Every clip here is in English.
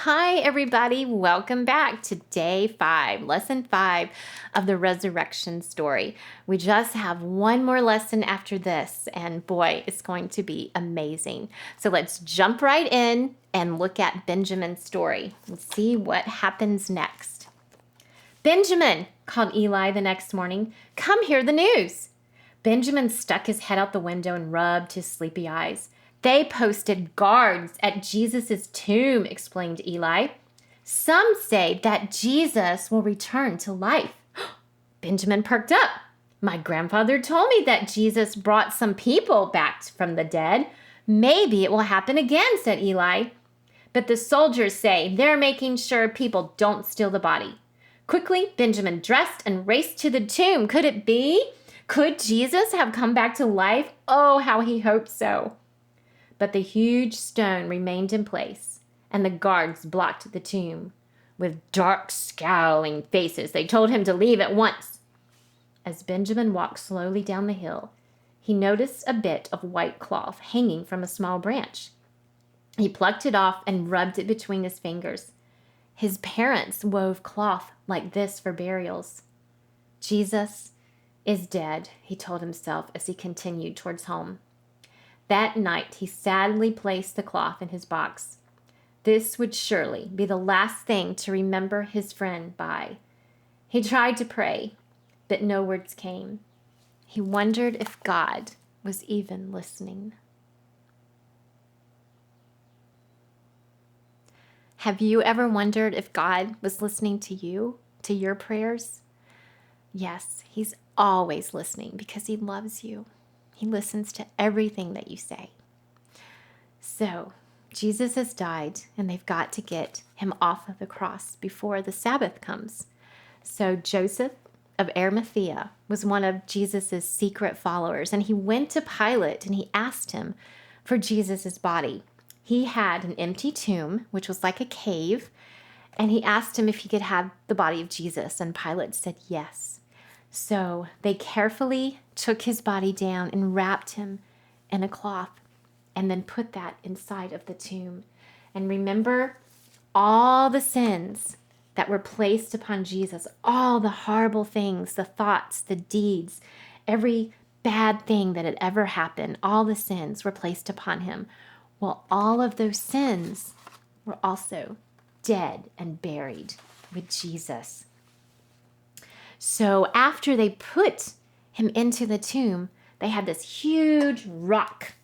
Hi, everybody. Welcome back to day 5, lesson 5 of the resurrection story. We just have one more lesson after this, and boy, it's going to be amazing. So let's jump right in and look at Benjamin's story and see what happens next. Benjamin, called Eli the next morning, come hear the news. Benjamin stuck his head out the window and rubbed his sleepy eyes. They posted guards at Jesus' tomb, explained Eli. Some say that Jesus will return to life. Benjamin perked up. My grandfather told me that Jesus brought some people back from the dead. Maybe it will happen again, said Eli. But the soldiers say they're making sure people don't steal the body. Quickly, Benjamin dressed and raced to the tomb. Could it be? Could Jesus have come back to life? Oh, how he hoped so. But the huge stone remained in place, and the guards blocked the tomb. With dark, scowling faces, they told him to leave at once. As Benjamin walked slowly down the hill, he noticed a bit of white cloth hanging from a small branch. He plucked it off and rubbed it between his fingers. His parents wove cloth like this for burials. Jesus is dead, he told himself as he continued towards home. That night, he sadly placed the cloth in his box. This would surely be the last thing to remember his friend by. He tried to pray, but no words came. He wondered if God was even listening. Have you ever wondered if God was listening to you, to your prayers? Yes, he's always listening because he loves you. He listens to everything that you say. So, Jesus has died, and they've got to get him off of the cross before the Sabbath comes. So Joseph of Arimathea was one of Jesus' secret followers, and he went to Pilate and he asked him for Jesus' body. He had an empty tomb, which was like a cave, and he asked him if he could have the body of Jesus, and Pilate said yes. So they carefully took his body down and wrapped him in a cloth and then put that inside of the tomb. And remember all the sins that were placed upon Jesus, all the horrible things, the thoughts, the deeds, every bad thing that had ever happened, all the sins were placed upon him. Well, all of those sins were also dead and buried with Jesus. So after they put him into the tomb, they had this huge rock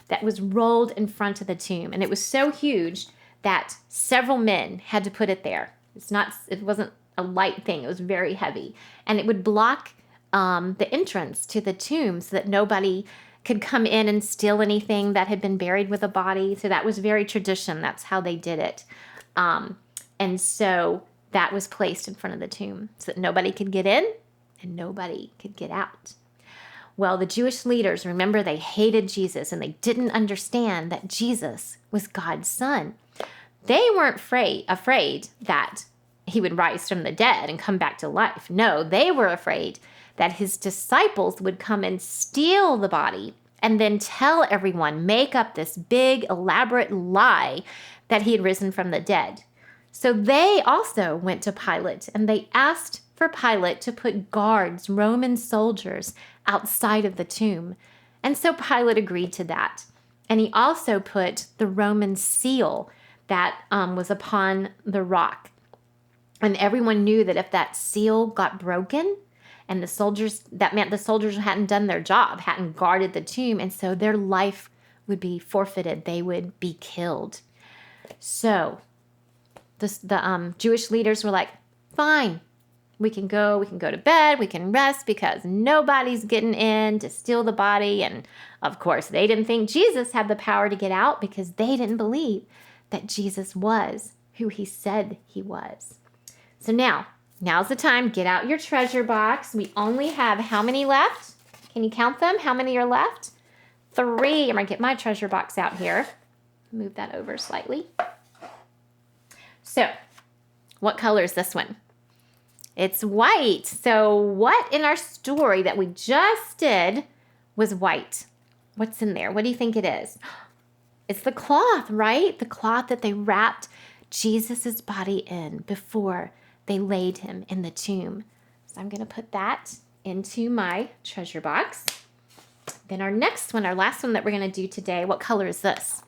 that was rolled in front of the tomb. And it was so huge that several men had to put it there. It wasn't a light thing. It was very heavy. And it would block the entrance to the tomb so that nobody could come in and steal anything that had been buried with a body. So that was very tradition. That's how they did it. And so that was placed in front of the tomb so that nobody could get in and nobody could get out. Well, the Jewish leaders, remember, they hated Jesus and they didn't understand that Jesus was God's son. They weren't afraid that he would rise from the dead and come back to life. No, they were afraid that his disciples would come and steal the body and then tell everyone, make up this big, elaborate lie that he had risen from the dead. So they also went to Pilate and they asked for Pilate to put guards, Roman soldiers, outside of the tomb. And so Pilate agreed to that. And he also put the Roman seal that was upon the rock. And everyone knew that if that seal got broken, and that meant the soldiers hadn't done their job, hadn't guarded the tomb, and so their life would be forfeited. They would be killed. So the Jewish leaders were like, fine, we can go to bed, we can rest because nobody's getting in to steal the body. And of course, they didn't think Jesus had the power to get out because they didn't believe that Jesus was who he said he was. So now's the time. Get out your treasure box. We only have how many left? Can you count them? How many are left? 3. I'm going to get my treasure box out here. Move that over slightly. So, what color is this one? It's white. So, what in our story that we just did was white? What's in there? What do you think it is? It's the cloth, right? The cloth that they wrapped Jesus's body in before they laid him in the tomb. So I'm going to put that into my treasure box. Then our next one, our last one that we're going to do today, what color is this?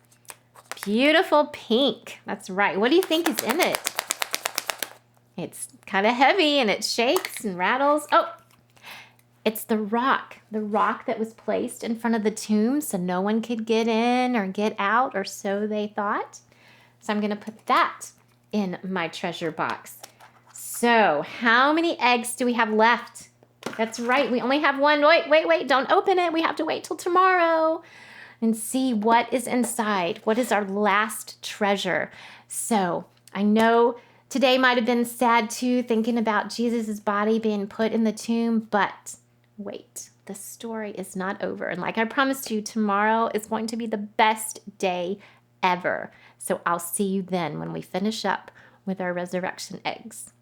Beautiful pink. That's right. What do you think is in it? It's kind of heavy and it shakes and rattles. Oh, it's the rock that was placed in front of the tomb so no one could get in or get out, or so they thought. So I'm going to put that in my treasure box. So how many eggs do we have left? That's right. We only have one. Wait. Don't open it. We have to wait till tomorrow and see what is inside. What is our last treasure? So I know today might have been sad too, thinking about Jesus's body being put in the tomb, but wait, the story is not over. And like I promised you, tomorrow is going to be the best day ever. So I'll see you then when we finish up with our resurrection eggs.